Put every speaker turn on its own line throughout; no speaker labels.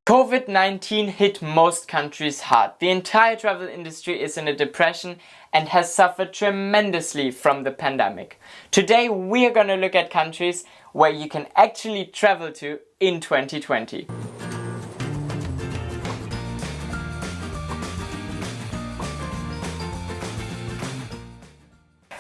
COVID-19 hit most countries hard. The entire travel industry is in a depression and has suffered tremendously from the pandemic. Today we are going to look at countries where you can actually travel to in 2020.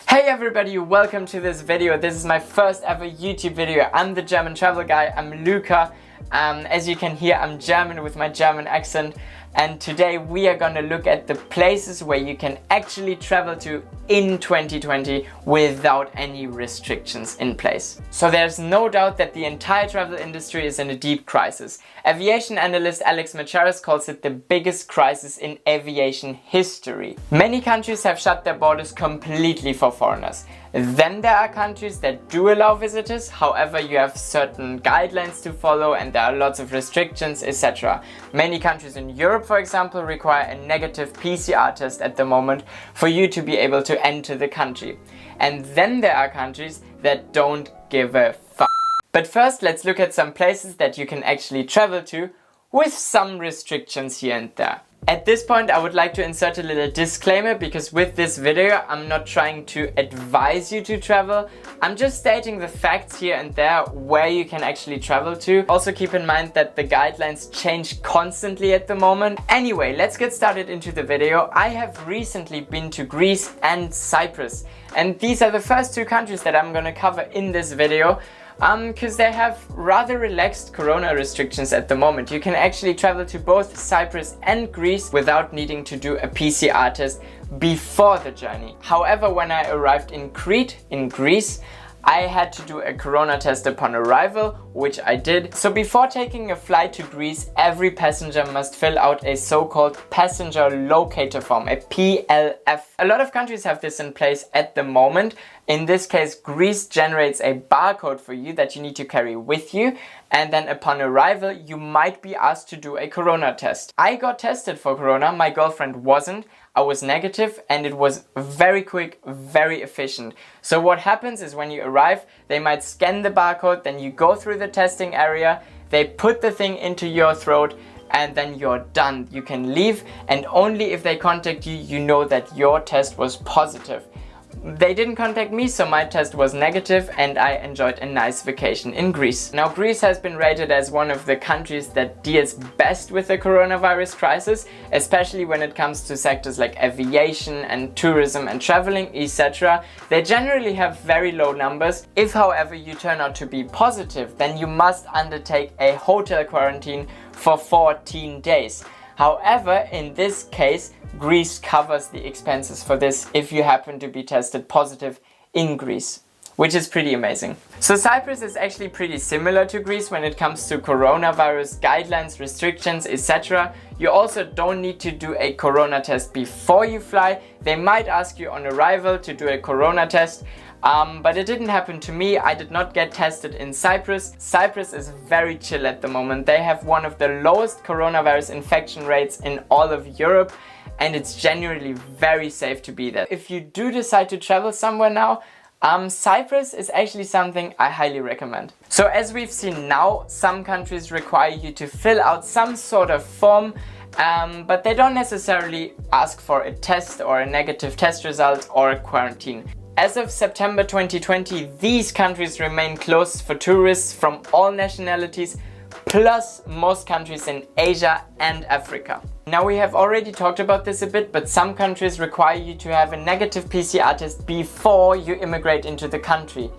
Hey everybody, welcome to this video. This is my first ever YouTube video. I'm the German travel guy, I'm Luca. As you can hear, I'm German with my German accent, and today we are gonna look at the places where you can actually travel to in 2020 without any restrictions in place. So there's no doubt that the entire travel industry is in a deep crisis. Aviation analyst Alex Macharis calls it the biggest crisis in aviation history. Many countries have shut their borders completely for foreigners. Then there are countries that do allow visitors, however you have certain guidelines to follow and there are lots of restrictions, etc. Many countries in Europe, for example, require a negative PCR test at the moment for you to be able to enter the country. And then there are countries that don't give a fuck. But first, let's look at some places that you can actually travel to with some restrictions here and there. At this point, I would like to insert a little disclaimer because with this video, I'm not trying to advise you to travel. I'm just stating the facts here and there where you can actually travel to. Also keep in mind that the guidelines change constantly at the moment. Anyway, let's get started into the video. I have recently been to Greece and Cyprus, and these are the first two countries that I'm gonna cover in this video. Because they have rather relaxed corona restrictions at the moment. You can actually travel to both Cyprus and Greece without needing to do a PCR test before the journey. However, when I arrived in Crete, in Greece, I had to do a corona test upon arrival, which I did. So before taking a flight to Greece, every passenger must fill out a so-called passenger locator form, a PLF. A lot of countries have this in place at the moment. In this case, Greece generates a barcode for you that you need to carry with you, and then upon arrival you might be asked to do a corona test. I got tested for corona, my girlfriend wasn't. I was negative and it was very quick, very efficient. So what happens is when you arrive, they might scan the barcode, then you go through the testing area, they put the thing into your throat, and then you're done. You can leave, and only if they contact you, you know that your test was positive. They didn't contact me, so my test was negative and I enjoyed a nice vacation in Greece. Now, Greece has been rated as one of the countries that deals best with the coronavirus crisis, especially when it comes to sectors like aviation and tourism and traveling, etc. They generally have very low numbers. If, however, you turn out to be positive, then you must undertake a hotel quarantine for 14 days. However, in this case, Greece covers the expenses for this if you happen to be tested positive in Greece, which is pretty amazing. So Cyprus is actually pretty similar to Greece when it comes to coronavirus guidelines, restrictions, etc. You also don't need to do a corona test before you fly. They might ask you on arrival to do a corona test. But it didn't happen to me. I did not get tested in Cyprus. Cyprus is very chill at the moment. They have one of the lowest coronavirus infection rates in all of Europe, and it's generally very safe to be there. If you do decide to travel somewhere now, Cyprus is actually something I highly recommend. So as we've seen now, some countries require you to fill out some sort of form, but they don't necessarily ask for a test or a negative test result or a quarantine. As of September 2020, these countries remain closed for tourists from all nationalities, plus most countries in Asia and Africa. Now, we have already talked about this a bit, but some countries require you to have a negative PCR test before you immigrate into the country.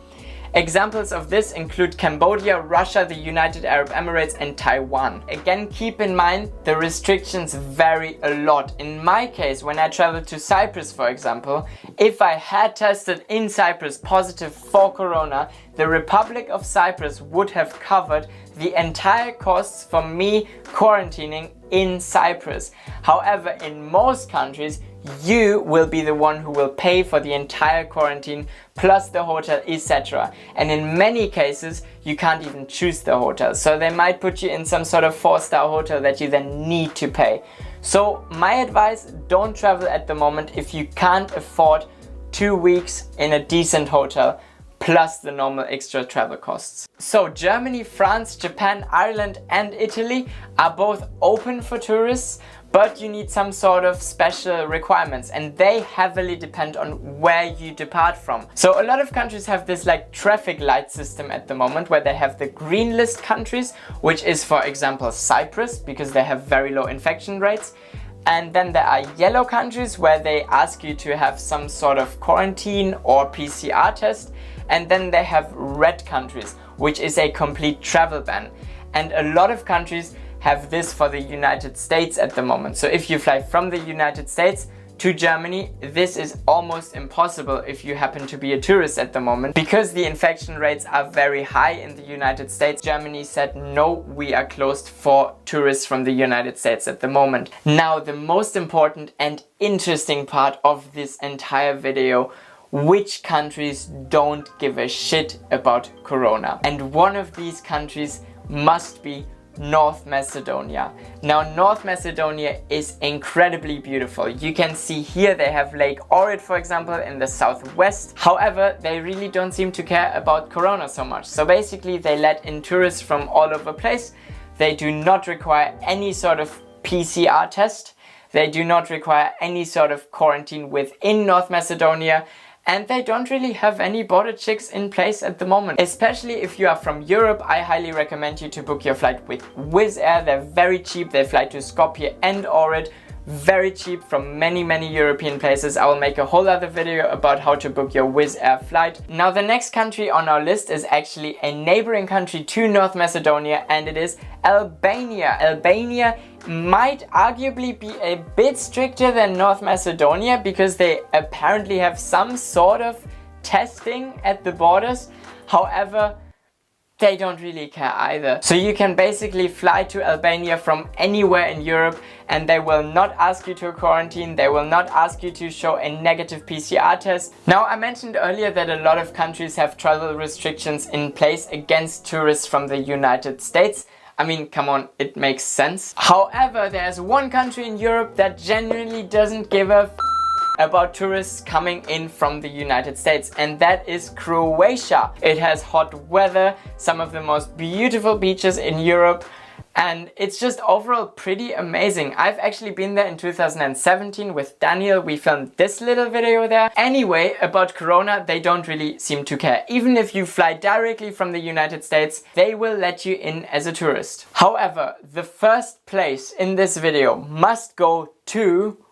Examples of this include Cambodia, Russia, the United Arab Emirates and Taiwan. Again, keep in mind the restrictions vary a lot. In my case, when I traveled to Cyprus, for example, if I had tested in Cyprus positive for corona, the Republic of Cyprus would have covered the entire costs for me quarantining in Cyprus. However, in most countries, you will be the one who will pay for the entire quarantine plus the hotel, etc. And in many cases, you can't even choose the hotel. So they might put you in some sort of 4-star hotel that you then need to pay. So my advice, don't travel at the moment if you can't afford 2 weeks in a decent hotel plus the normal extra travel costs. So Germany, France, Japan, Ireland and Italy are both open for tourists, but you need some sort of special requirements, and they heavily depend on where you depart from. So a lot of countries have this like traffic light system at the moment, where they have the green list countries, which is for example Cyprus, because they have very low infection rates. And then there are yellow countries where they ask you to have some sort of quarantine or PCR test. And then they have red countries, which is a complete travel ban. And a lot of countries have this for the United States at the moment. So if you fly from the United States to Germany, this is almost impossible if you happen to be a tourist at the moment, because the infection rates are very high in the United States. Germany said, no, we are closed for tourists from the United States at the moment. Now, the most important and interesting part of this entire video: which countries don't give a shit about Corona. And one of these countries must be North Macedonia. Now, North Macedonia is incredibly beautiful. You can see here they have Lake Ohrid, for example, in the southwest. However, they really don't seem to care about Corona so much. So basically they let in tourists from all over the place. They do not require any sort of PCR test. They do not require any sort of quarantine within North Macedonia. And they don't really have any border checks in place at the moment. Especially if you are from Europe, I highly recommend you to book your flight with Wizz Air. They're very cheap. They fly to Skopje and Ohrid. Very cheap from many European places. I will make a whole other video about how to book your Wizz Air flight. Now, the next country on our list is actually a neighboring country to North Macedonia, and it is Albania. Albania might arguably be a bit stricter than North Macedonia, because they apparently have some sort of testing at the borders. However, they don't really care either. So you can basically fly to Albania from anywhere in Europe, and they will not ask you to quarantine. They will not ask you to show a negative PCR test. Now, I mentioned earlier that a lot of countries have travel restrictions in place against tourists from the United States. I mean, come on, it makes sense. However, there's one country in Europe that genuinely doesn't give a about tourists coming in from the United States, and that is Croatia. It has hot weather, some of the most beautiful beaches in Europe, and it's just overall pretty amazing. I've actually been there in 2017 with Daniel. We filmed this little video there. Anyway, about Corona, they don't really seem to care. Even if you fly directly from the United States, they will let you in as a tourist. However, the first place in this video must go to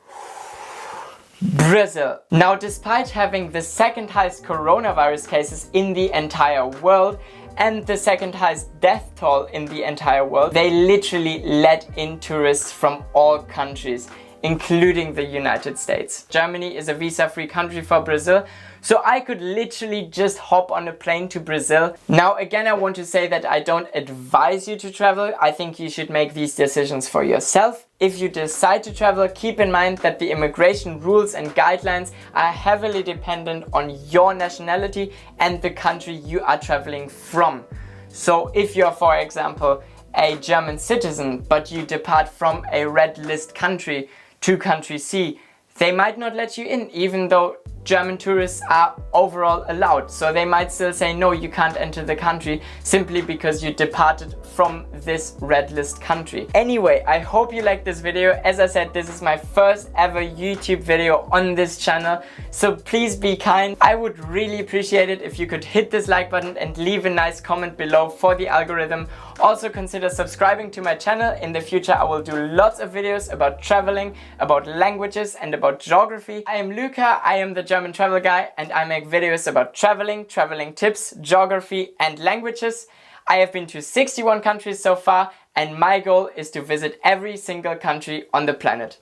Brazil. Now, despite having the second highest coronavirus cases in the entire world and the second highest death toll in the entire world, they literally let in tourists from all countries, including the United States. Germany is a visa-free country for Brazil, so I could literally just hop on a plane to Brazil. Now, again, I want to say that I don't advise you to travel. I think you should make these decisions for yourself. If you decide to travel, keep in mind that the immigration rules and guidelines are heavily dependent on your nationality and the country you are traveling from. So if you're, for example, a German citizen, but you depart from a red list country to country C, they might not let you in, even though German tourists are overall allowed. So they might still say, no, you can't enter the country simply because you departed from this red list country. Anyway, I hope you liked this video. As I said, this is my first ever YouTube video on this channel, so please be kind. I would really appreciate it if you could hit this like button and leave a nice comment below for the algorithm. Also, consider subscribing to my channel. In the future, I will do lots of videos about traveling, about languages and about geography. I am Luca, I am the German travel guy, and I make videos about traveling, traveling tips, geography and languages. I have been to 61 countries so far, and my goal is to visit every single country on the planet.